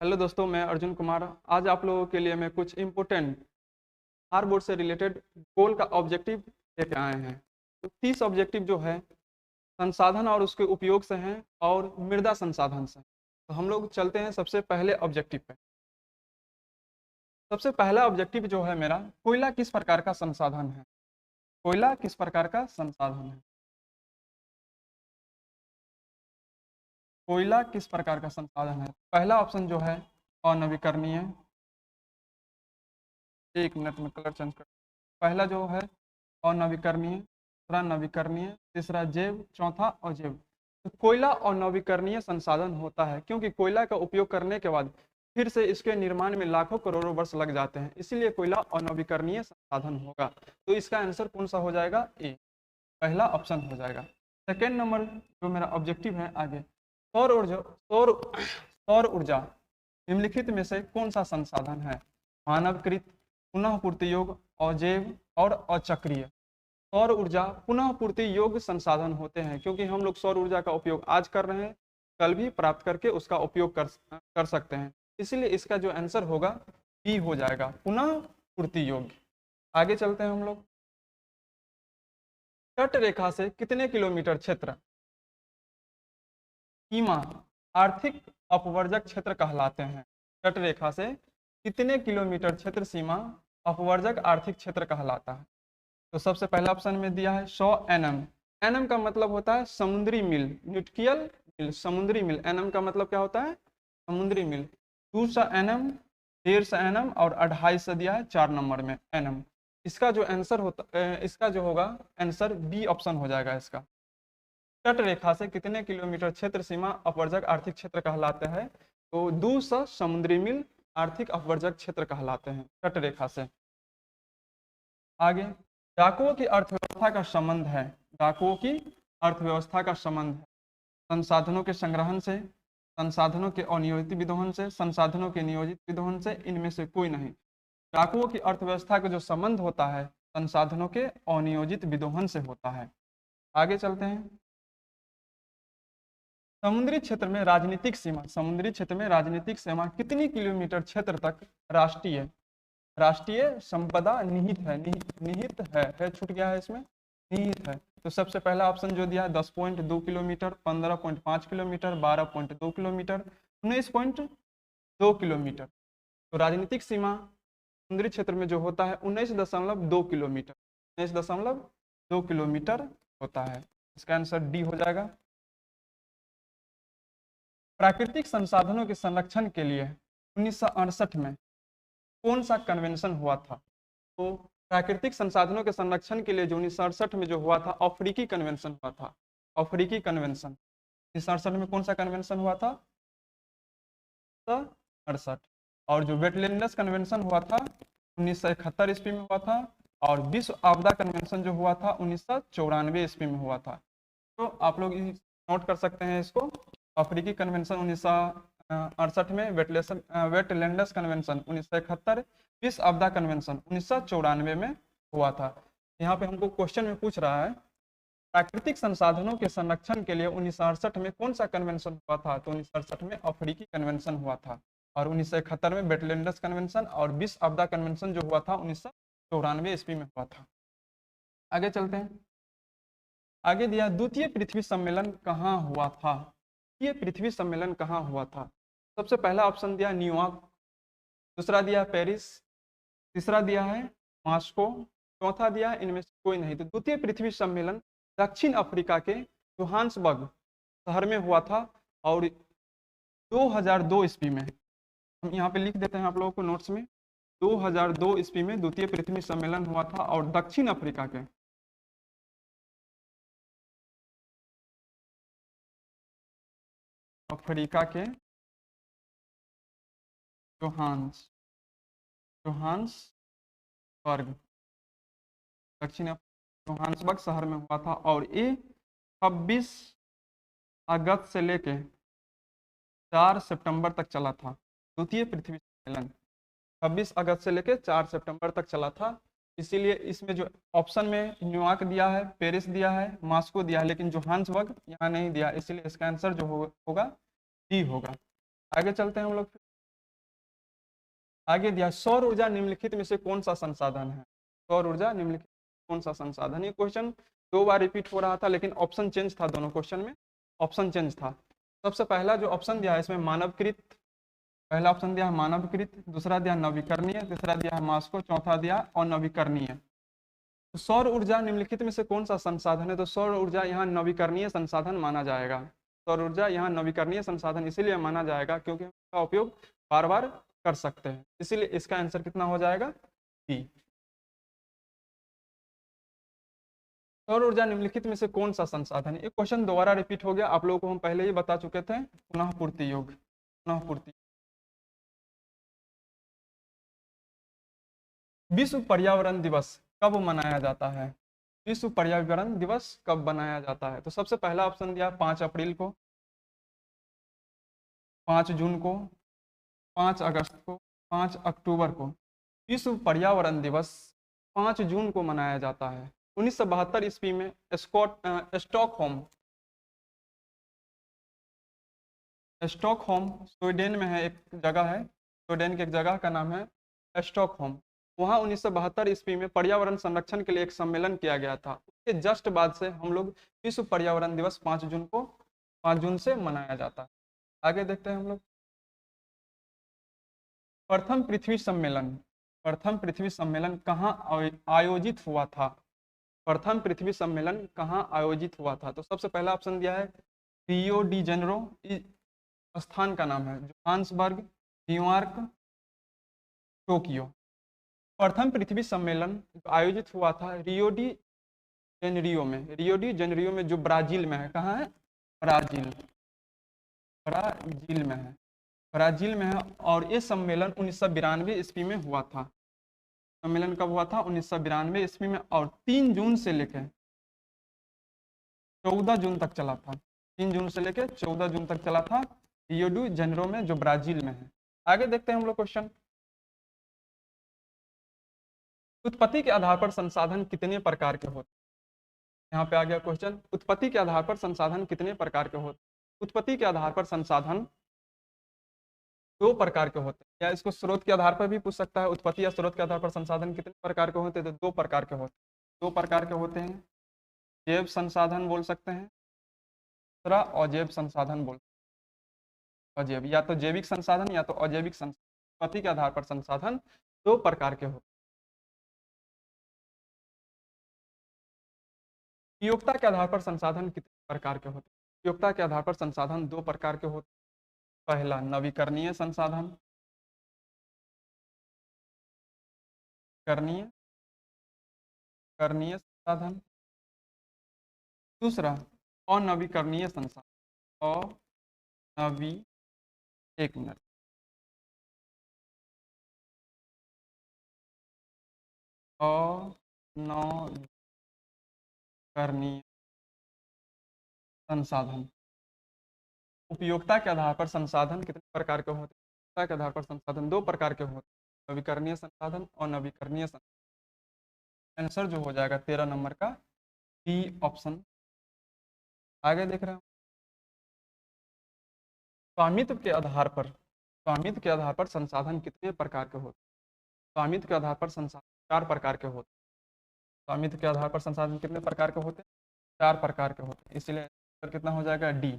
Hello दोस्तों, मैं अर्जुन कुमार। आज आप लोगों के लिए मैं कुछ इम्पोर्टेंट आर बोर्ड से रिलेटेड गोल का ऑब्जेक्टिव लेके आए हैं। तो 30 ऑब्जेक्टिव जो है संसाधन और उसके उपयोग से हैं और मृदा संसाधन से। तो हम लोग चलते हैं सबसे पहले ऑब्जेक्टिव पे। सबसे पहला ऑब्जेक्टिव जो है मेरा, कोयला किस प्रकार का संसाधन है। कोयला किस प्रकार का संसाधन है। कोयला किस प्रकार का संसाधन है। पहला ऑप्शन जो है अनवीकरणीय। एक मिनट में कलर चेंज कर। पहला जो है अनवीकरणीय, दूसरा नवीकरणीय, तीसरा जैव, चौथा अजैव। तो कोयला अनवीकरणीय संसाधन होता है क्योंकि कोयला का उपयोग करने के बाद फिर से इसके निर्माण में लाखों करोड़ों वर्ष लग जाते हैं, इसीलिए कोयला अनवीकरणीय संसाधन होगा। तो इसका आंसर कौन सा हो जाएगा? ए, पहला ऑप्शन हो जाएगा। सेकेंड नंबर जो मेरा ऑब्जेक्टिव है आगे, सौर ऊर्जा निम्नलिखित में से कौन सा संसाधन है। मानवकृत, पुनः पूर्ति योग्य, अजैव और अचक्रीय। सौर ऊर्जा पुनः पूर्ति योग्य संसाधन होते हैं क्योंकि हम लोग सौर ऊर्जा का उपयोग आज कर रहे हैं, कल भी प्राप्त करके उसका उपयोग कर सकते हैं, इसलिए इसका जो आंसर होगा बी हो जाएगा, पुनः पूर्ति योग्य। आगे चलते हैं हम लोग। तट रेखा से कितने किलोमीटर क्षेत्र सीमा आर्थिक अपवर्जक क्षेत्र कहलाते हैं। तट रेखा से कितने किलोमीटर क्षेत्र सीमा अपवर्जक आर्थिक क्षेत्र कहलाता है। तो सबसे पहला ऑप्शन में दिया है 100 एनएम। एनएम का मतलब होता है समुद्री मील, न्यूटिकल मील, समुद्री मील। एनएम का मतलब क्या होता है? समुद्री मील। 200 एनएम, 150 एनएम और 250 दिया है 4 नंबर में एनएम। इसका जो आंसर होता इसका जो होगा आंसर बी ऑप्शन हो जाएगा इसका। तट रेखा से कितने किलोमीटर क्षेत्र सीमा अपवर्जक आर्थिक क्षेत्र कहलाते हैं। तो 200 समुद्री मील आर्थिक अपवर्जक क्षेत्र कहलाते हैं तट रेखा से। आगे, डाकुओं की अर्थव्यवस्था का संबंध है। डाकुओं की अर्थव्यवस्था का संबंध है संसाधनों के संग्रहण से, संसाधनों के अनियोजित विदोहन से, संसाधनों के नियोजित विदोहन से, इनमें से कोई नहीं। डाकुओं की अर्थव्यवस्था का जो संबंध होता है संसाधनों के अनियोजित विदोहन से होता है। आगे चलते हैं। समुद्री क्षेत्र में राजनीतिक सीमा, समुद्री क्षेत्र में राजनीतिक सीमा कितनी किलोमीटर क्षेत्र तक राष्ट्रीय राष्ट्रीय संपदा निहित है। निहित है छूट गया है इसमें, निहित है। तो सबसे पहला ऑप्शन जो दिया है 10.2 किलोमीटर, 15.5 किलोमीटर, 12.2 किलोमीटर, 19.2 किलोमीटर। तो राजनीतिक सीमा समुद्री क्षेत्र में जो होता है 19.2 किलोमीटर, 19.2 किलोमीटर होता है। इसका आंसर डी हो जाएगा। प्राकृतिक संसाधनों के संरक्षण के लिए 1968 में कौन सा कन्वेंशन हुआ था। तो प्राकृतिक संसाधनों के संरक्षण के लिए जो 1968 में जो हुआ था अफ्रीकी कन्वेंशन हुआ था। अफ्रीकी कन्वेंशन 1968 में कौन सा कन्वेंशन हुआ था? 1968। और जो वेटलैंड्स कन्वेंशन हुआ था 1971 ईस्वी में हुआ था। और विश्व आपदा कन्वेंशन जो हुआ था 1994 ईस्वी में हुआ था। तो आप लोग नोट कर सकते हैं इसको। अफ्रीकी कन्वेंशन 1968 में, वेटलैंड्स कन्वेंशन 1971, विश्व आपदा कन्वेंशन 1994 में हुआ था। यहाँ पे हमको क्वेश्चन में पूछ रहा है प्राकृतिक संसाधनों के संरक्षण के लिए 1968 में कौन सा कन्वेंशन हुआ था। तो 1968 में अफ्रीकी कन्वेंशन हुआ था और 1971 में वेटलैंड्स कन्वेंशन और विश्व आपदा कन्वेंशन जो हुआ था 1994 ईस्वी में हुआ था। आगे चलते हैं। आगे दिया द्वितीय पृथ्वी सम्मेलन कहाँ हुआ था। ये पृथ्वी सम्मेलन कहाँ हुआ था। सबसे पहला ऑप्शन दिया न्यूयॉर्क, दूसरा दिया पेरिस, तीसरा दिया है मॉस्को, चौथा दिया इनमें से कोई नहीं। तो द्वितीय पृथ्वी सम्मेलन दक्षिण अफ्रीका के जोहान्सबर्ग शहर में हुआ था और 2002 ईस्वी में। हम यहाँ पे लिख देते हैं आप लोगों को नोट्स में, 2002 ईस्वी में द्वितीय पृथ्वी सम्मेलन हुआ था और दक्षिण अफ्रीका के जोहान्सबर्ग दक्षिण जोहान्सबर्ग शहर में हुआ था और ये 26 अगस्त से लेके 4 सितंबर तक चला था। द्वितीय पृथ्वी सम्मेलन 26 अगस्त से लेके 4 सितंबर तक चला था। इसीलिए इसमें जो ऑप्शन में न्यूयॉर्क दिया है, पेरिस दिया है, मॉस्को दिया है, लेकिन जोहान्सबर्ग यहाँ नहीं दिया, इसीलिए इसका आंसर जो होगा डी होगा। आगे चलते हैं हम लोग। आगे दिया सौर ऊर्जा निम्नलिखित में से कौन सा संसाधन है। सौर ऊर्जा निम्नलिखित कौन सा संसाधन। ये क्वेश्चन 2 बार रिपीट हो रहा था, लेकिन ऑप्शन चेंज था, दोनों क्वेश्चन में ऑप्शन चेंज था। सबसे पहला जो ऑप्शन दिया है इसमें मानवकृत, पहला ऑप्शन दिया है मानवकृत, दूसरा दिया नवीकरणीय, तीसरा दिया है मास्को, चौथा दिया अनवीकरणीय। तो सौर ऊर्जा निम्नलिखित में से कौन सा संसाधन है, तो सौर ऊर्जा यहाँ नवीकरणीय संसाधन माना जाएगा। सौर ऊर्जा यहाँ नवीकरणीय संसाधन इसीलिए माना जाएगा क्योंकि इसका उपयोग बार बार कर सकते हैं, इसीलिए इसका आंसर कितना हो जाएगा, बी। सौर ऊर्जा निम्नलिखित में से कौन सा संसाधन है। एक क्वेश्चन दोबारा रिपीट हो गया, आप लोगों को हम पहले ही बता चुके थे, पुनः पूर्ति योग, पुनः पूर्ति। विश्व पर्यावरण दिवस कब मनाया जाता है। विश्व पर्यावरण दिवस कब मनाया जाता है, तो सबसे पहला ऑप्शन दिया 5 अप्रैल को, 5 जून को, 5 अगस्त को, 5 अक्टूबर को। विश्व पर्यावरण दिवस 5 जून को मनाया जाता है। 1972 ईस्वी में स्टॉकहोम स्वीडन में है, एक जगह है, स्वीडन की एक जगह का नाम है स्टॉकहोम। वहाँ 1972 ईस्वी में पर्यावरण संरक्षण के लिए एक सम्मेलन किया गया था। उसके जस्ट बाद से हम लोग विश्व पर्यावरण दिवस 5 जून से मनाया जाता है। आगे देखते हैं हम लोग। प्रथम पृथ्वी सम्मेलन कहाँ आयोजित हुआ था। प्रथम पृथ्वी सम्मेलन कहाँ आयोजित हुआ था, तो सबसे पहला ऑप्शन दिया है रियो डी जेनेरो, स्थान का नाम है जोहान्सबर्ग, न्यूयॉर्क, टोक्यो। प्रथम पृथ्वी सम्मेलन आयोजित हुआ था रियो डी जेनेरियो में, रियो डी जेनेरियो में जो ब्राजील में है। कहाँ है, ब्राजील में है, ब्राजील में है। और ये सम्मेलन 1992 ईस्वी में हुआ था। सम्मेलन कब हुआ था, 1992 ईस्वी में, और 3 जून से लेकर 14 जून तक चला था। 3 जून से लेकर 14 जून तक चला था, रियो डी जेनेरो में जो ब्राजील में है। आगे देखते हैं हम लोग क्वेश्चन। उत्पत्ति के आधार पर संसाधन कितने प्रकार के होते हैं। यहाँ पे आ गया क्वेश्चन, उत्पत्ति के आधार पर संसाधन कितने प्रकार के होते हैं। उत्पत्ति के आधार पर संसाधन 2 प्रकार के होते हैं, या इसको स्रोत के आधार पर भी पूछ सकता है। उत्पत्ति या स्रोत के आधार पर संसाधन कितने प्रकार के होते हैं, तो 2 प्रकार के होते हैं। 2 प्रकार के होते हैं, जैव संसाधन बोल सकते हैं, दूसरा अजैव संसाधन बोल, अजैव, या तो जैविक संसाधन या तो अजैविक संसाधन। उत्पत्ति के आधार पर संसाधन 2 प्रकार के होते हैं। उपयोगिता के आधार पर संसाधन कितने प्रकार के होते हैं। उपयोगिता के आधार पर संसाधन 2 प्रकार के होते हैं। पहला नवीकरणीय संसाधन, करणीय संसाधन, दूसरा अनवीकरणीय संसाधन, एक मिनट, अनवीकरणीय संसाधन। उपयोगिता के आधार पर संसाधन कितने प्रकार के होते हैं। उपयोगिता के आधार पर संसाधन 2 प्रकार के होते हैं, नवीकरणीय संसाधन और नवीकरणीय संसाधन। आंसर जो हो जाएगा 13 नंबर का बी ऑप्शन। आगे देख रहे हैं, स्वामित्व के आधार पर संसाधन कितने प्रकार के होते हैं। स्वामित्व के आधार पर संसाधन 4 प्रकार के होते हैं। स्वामित्व के आधार पर संसाधन कितने प्रकार के होते हैं, 4 प्रकार के होते हैं, इसलिए आंसर कितना हो जाएगा, डी।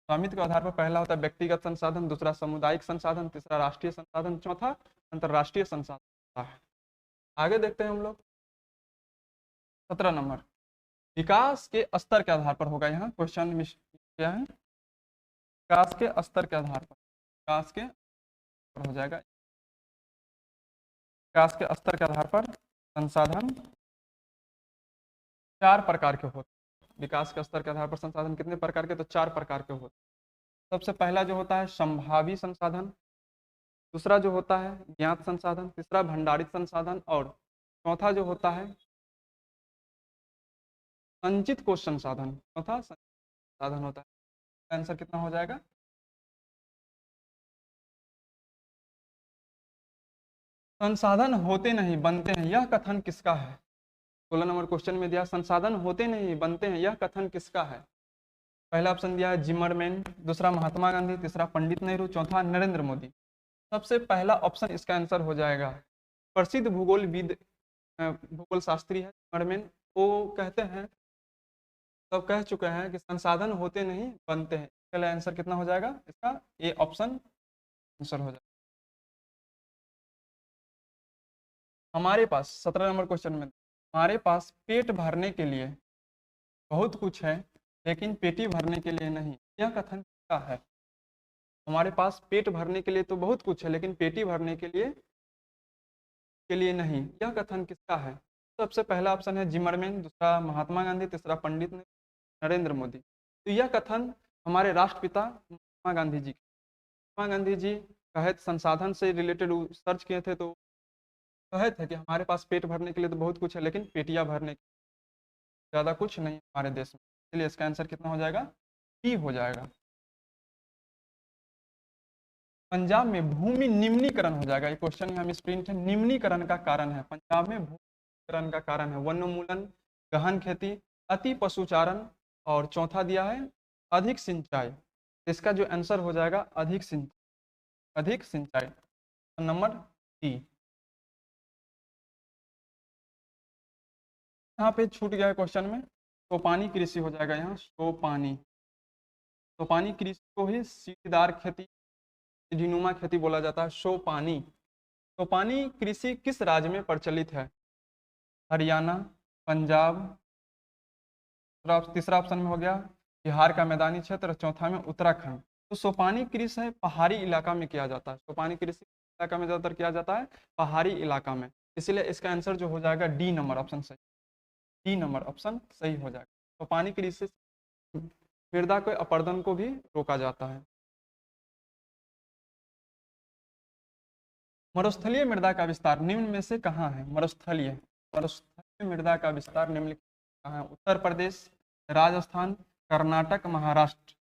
स्वामित्व के आधार पर पहला होता है व्यक्तिगत संसाधन, दूसरा सामुदायिक संसाधन, तीसरा राष्ट्रीय संसाधन, चौथा अंतरराष्ट्रीय संसाधन होता है। आगे देखते हैं हम लोग 17 नंबर, विकास के स्तर के आधार पर होगा। यहाँ क्वेश्चन क्या है, विकास के स्तर के आधार पर, विकास के हो जाएगा, विकास के स्तर के आधार पर संसाधन 4 प्रकार के होते हैं। विकास के स्तर के आधार पर संसाधन कितने प्रकार के, तो 4 प्रकार के होते हैं। सबसे पहला जो होता है संभावी संसाधन, दूसरा जो होता है ज्ञात संसाधन, तीसरा भंडारित संसाधन, और चौथा जो होता है संचित कोश संसाधन, चौथा संसाधन होता है। आंसर कितना हो जाएगा, संसाधन होते नहीं बनते हैं, यह कथन किसका है। 16 नंबर क्वेश्चन में दिया संसाधन होते नहीं बनते हैं, यह कथन किसका है। पहला ऑप्शन दिया है जिमरमैन, दूसरा महात्मा गांधी, तीसरा पंडित नेहरू, चौथा नरेंद्र मोदी। सबसे पहला ऑप्शन इसका आंसर हो जाएगा। प्रसिद्ध भूगोलविद भूगोल शास्त्री है जिमरमैन, वो कहते हैं, तो कह चुके हैं कि संसाधन होते नहीं बनते हैं। इसका आंसर कितना हो जाएगा इसका? ए ऑप्शन आंसर हो जाएगा। हमारे पास 17 नंबर क्वेश्चन में, हमारे पास पेट भरने के लिए बहुत कुछ है लेकिन पेटी भरने के लिए नहीं, यह कथन क्या है? हमारे पास पेट भरने के लिए तो बहुत कुछ है लेकिन पेटी भरने के लिए नहीं, यह कथन किसका है? सबसे पहला ऑप्शन है जिमरमैन, दूसरा महात्मा गांधी, तीसरा पंडित नरेंद्र मोदी। तो यह कथन हमारे राष्ट्रपिता महात्मा गांधी जी, महात्मा गांधी जी कहे संसाधन से रिलेटेड सर्च किए थे, तो कहे थे कि हमारे पास पेट भरने के लिए तो बहुत कुछ है लेकिन पेटियां भरने के ज़्यादा कुछ नहीं हमारे देश में। इसलिए इसका आंसर कितना हो जाएगा? डी हो जाएगा। पंजाब में भूमि निम्नीकरण हो जाएगा। ये क्वेश्चन में हम स्प्रिंट है, निम्नीकरण का कारण है, पंजाब में भूमिकरण का कारण है वनोन्मूलन, गहन खेती, अति पशुचारण, और चौथा दिया है अधिक सिंचाई। इसका जो आंसर हो जाएगा अधिक सिंचाई, नंबर डी। यहाँ पे छूट गया है क्वेश्चन में, तो पानी कृषि हो जाएगा यहाँ, तो पानी कृषि को ही सीढ़ीदार खेती, सीढ़ीनुमा खेती बोला जाता है, शो पानी। तो पानी कृषि किस राज्य में प्रचलित है? हरियाणा, पंजाब, तीसरा ऑप्शन में हो गया बिहार का मैदानी क्षेत्र, चौथा में उत्तराखंड। तो सोपानी कृषि है पहाड़ी इलाका में किया जाता है, सोपानी कृषि इलाका में ज़्यादातर किया जाता है पहाड़ी इलाका में, इसलिए इसका आंसर जो हो जाएगा डी नंबर ऑप्शन सही, डी नंबर ऑप्शन सही हो जाएगा। सोपानी कृषि मृदा के अपरदन को भी रोका जाता है। मरुस्थलीय मृदा का विस्तार निम्न में से कहाँ है? मरुस्थलीय मृदा का विस्तार निम्नलिखित कहाँ है? उत्तर प्रदेश, राजस्थान, कर्नाटक, महाराष्ट्र।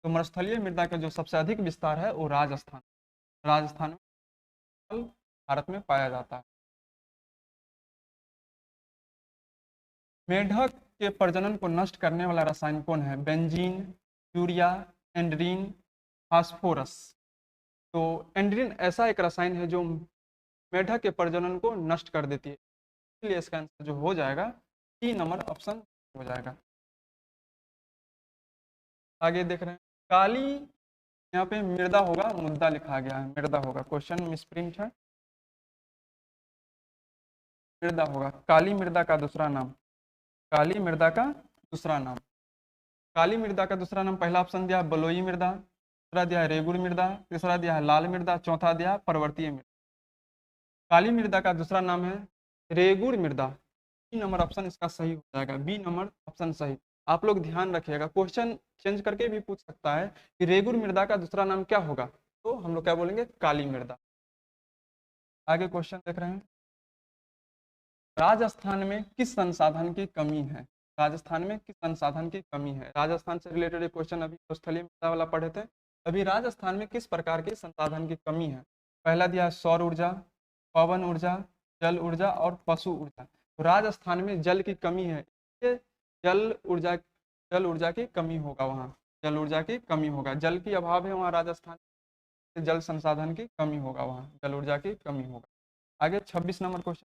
तो मरुस्थलीय मृदा का जो सबसे अधिक विस्तार है वो राजस्थान में भारत में पाया जाता है। मेढक के प्रजनन को नष्ट करने वाला रसायन कौन है? बेंजीन, यूरिया, एंड्रीन, फास्फोरस। तो एंड्रीन ऐसा एक रसायन है जो मेढक के प्रजनन को नष्ट कर देती है, इसलिए इसका आंसर जो हो जाएगा सी नंबर ऑप्शन हो जाएगा। आगे देख रहे हैं काली, यहाँ पे मृदा होगा, मुद्दा लिखा गया है, मृदा होगा, क्वेश्चन मिसप्रिंट है, मृदा होगा। काली मृदा का दूसरा नाम, काली मृदा का दूसरा नाम, काली मृदा का दूसरा नाम, पहला ऑप्शन दिया बलुई मृदा, दूसरा दिया है रेगुड़ मृदा, तीसरा दिया है लाल मृदा, चौथा दिया है पर्वतीय मृदा। काली मृदा का दूसरा नाम है रेगुड़ मृदा, बी नंबर ऑप्शन इसका सही हो जाएगा, बी नंबर ऑप्शन सही। आप लोग ध्यान रखिएगा, क्वेश्चन चेंज करके भी पूछ सकता है कि रेगुड़ मृदा का दूसरा नाम क्या होगा, तो हम लोग क्या बोलेंगे? काली मृदा। आगे क्वेश्चन देख रहे हैं, राजस्थान में किस संसाधन की कमी है? राजस्थान में किस संसाधन की कमी है? राजस्थान से रिलेटेड एक क्वेश्चन अभी स्थलीय मृदा वाला पढ़े थे, अभी राजस्थान में किस प्रकार के संसाधन की कमी है? पहला दिया सौर ऊर्जा, पवन ऊर्जा, जल ऊर्जा और पशु ऊर्जा। तो राजस्थान में जल की कमी है, जल ऊर्जा की कमी होगा, वहाँ जल ऊर्जा की कमी होगा, जल की अभाव है वहाँ राजस्थान, जल संसाधन की कमी होगा, वहाँ जल ऊर्जा की कमी होगा। आगे 26 नंबर क्वेश्चन,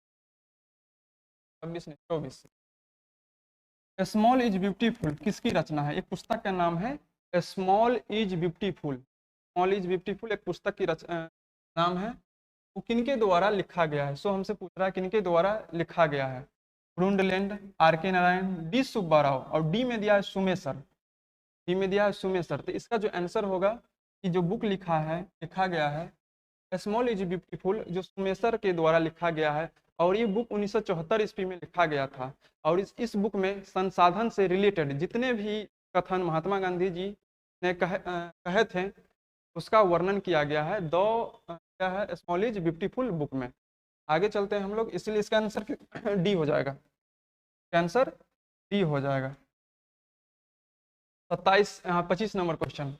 26 नहीं 24, स्मॉल इज ब्यूटीफुल किसकी रचना है? एक पुस्तक का नाम है small is beautiful, small is beautiful एक पुस्तक की नाम है, वो किनके द्वारा लिखा गया है? सो हमसे पूछ रहा है किनके द्वारा लिखा गया है? ब्रूंडलैंड, आर के नारायण, डी सुब्बा राव, और डी में दिया है सुमेसर, डी में दिया है सुमेसर। तो इसका जो आंसर होगा कि जो बुक लिखा गया है स्मॉल इज ब्यूटीफुल, जो सुमेसर के द्वारा लिखा गया है, और ये बुक 1974 ईस्वी में लिखा गया था, और इस बुक में संसाधन से रिलेटेड जितने भी कथन महात्मा गांधी जी ने कहे थे उसका वर्णन किया गया है, क्या है स्मॉल इज ब्यूटीफुल बुक में। आगे चलते हैं हम लोग, इसलिए इसका आंसर डी हो जाएगा, आंसर डी हो जाएगा। 25 नंबर क्वेश्चन,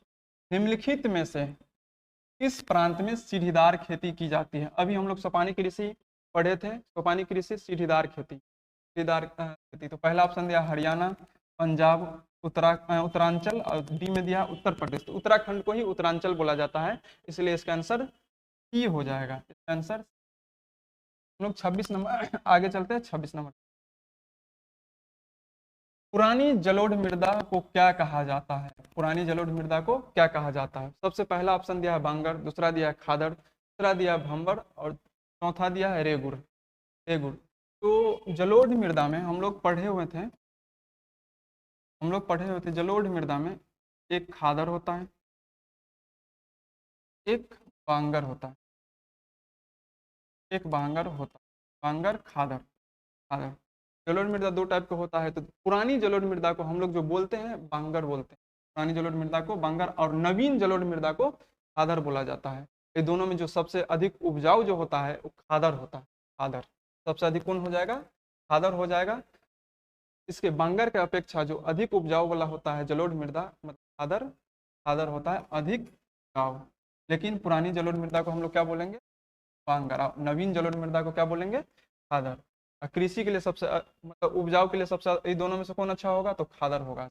निम्नलिखित में से किस प्रांत में सीढ़ीदार खेती की जाती है? अभी हम लोग सोपानी कृषि पढ़े थे, सोपानी कृषि सीढ़ीदार खेती, तो पहला ऑप्शन दिया हरियाणा, पंजाब, उत्तरांचल, और डी में दिया उत्तर प्रदेश। तो उत्तराखंड को ही उत्तरांचल बोला जाता है, इसलिए इसका आंसर सी हो जाएगा। इसका आंसर हम लोग 26 नंबर आगे चलते हैं। 26 नंबर, पुरानी जलोढ़ मृदा को क्या कहा जाता है? पुरानी जलोढ़ मृदा को क्या कहा जाता है? सबसे पहला ऑप्शन दिया है बांगर, दूसरा दिया है खादड़, तीसरा दिया है भंवर, और चौथा दिया है रेगुड़। रेगुड़। तो जलोढ़ मृदा में हम लोग पढ़े हुए थे जलोढ़ मृदा में एक खादर होता है, एक बांगर होता है, एक बांगर होता है, बांगर खादर। खादर जलोढ़ मृदा दो टाइप का होता है। तो पुरानी जलोढ़ मृदा को हम लोग जो बोलते हैं बांगर बोलते हैं, पुरानी जलोढ़ मृदा को बांगर, और नवीन जलोढ़ मृदा को खादर बोला जाता है। ये दोनों में जो सबसे अधिक उपजाऊ जो होता है वो खादर होता है। खादर सबसे अधिक कौन हो जाएगा? खादर हो जाएगा। इसके बांगर के अपेक्षा जो अधिक उपजाऊ वाला होता है जलोढ़ मृदा, मतलब खादर, खादर होता है अधिक उपजाऊ। लेकिन पुरानी जलोढ़ मृदा को हम लोग क्या बोलेंगे? बांगर। और नवीन जलोढ़ मृदा को क्या बोलेंगे? खादर। और कृषि के लिए सबसे मतलब उपजाऊ के लिए सबसे ये दोनों में से कौन अच्छा होगा? तो खादर होगा।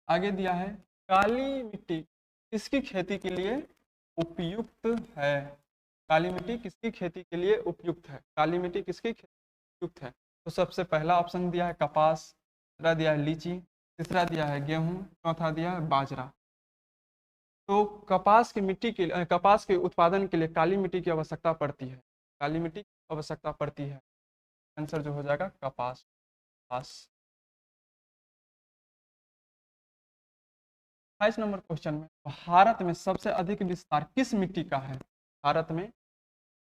आगे दिया है काली मिट्टी किसकी खेती के लिए उपयुक्त है? काली मिट्टी किसकी खेती के लिए उपयुक्त है? काली मिट्टी किसकी खेती उपयुक्त है? तो सबसे पहला ऑप्शन दिया है कपास, दूसरा दिया है लीची, तीसरा दिया है गेहूं, चौथा दिया है बाजरा। तो कपास के उत्पादन के लिए काली मिट्टी की आवश्यकता पड़ती है। काली मिट्टी की आवश्यकता पड़ती है। आंसर जो हो जाएगा कपास। कपास। 28 नंबर क्वेश्चन में, भारत में सबसे अधिक विस्तार किस मिट्टी का है? भारत में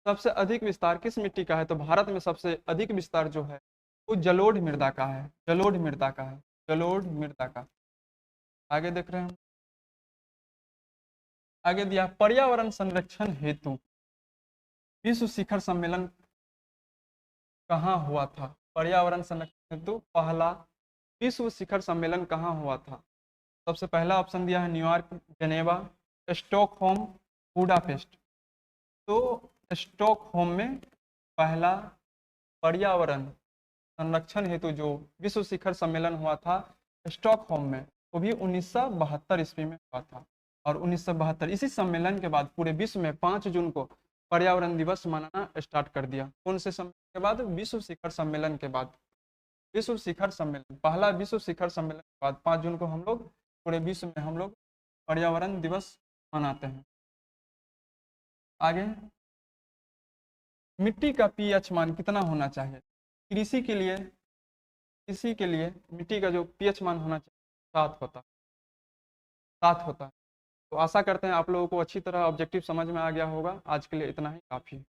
सबसे अधिक विस्तार किस मिट्टी का है? तो भारत में सबसे अधिक विस्तार जो है वो जलोढ़ मृदा का है। जलोढ़ मृदा का है। जलोढ़ मृदा का। आगे देख रहे हैं हम। आगे दिया पर्यावरण संरक्षण हेतु विश्व शिखर सम्मेलन कहाँ हुआ था? पर्यावरण संरक्षण हेतु पहला विश्व शिखर सम्मेलन कहाँ हुआ था? सबसे पहला ऑप्शन दिया है न्यूयॉर्क, जेनेवा, स्टॉकहोम, बुडापेस्ट। तो स्टॉकहोम में पहला पर्यावरण संरक्षण हेतु जो विश्व शिखर सम्मेलन हुआ था स्टॉकहोम में, वो भी 1972 ईस्वी में हुआ था। और 1972 इसी सम्मेलन के बाद पूरे विश्व में 5 जून को पर्यावरण दिवस मनाना स्टार्ट कर दिया। कौन से सम्मेलन के बाद? विश्व शिखर सम्मेलन के बाद। विश्व शिखर सम्मेलन, पहला विश्व शिखर सम्मेलन के बाद 5 जून को हम लोग पूरे विश्व में हम लोग पर्यावरण दिवस मनाते हैं। आगे, मिट्टी का पीएच मान कितना होना चाहिए? कृषि के लिए मिट्टी का जो पीएच मान होना चाहिए 7 होता। 7 होता है। तो आशा करते हैं आप लोगों को अच्छी तरह ऑब्जेक्टिव समझ में आ गया होगा। आज के लिए इतना ही काफ़ी है।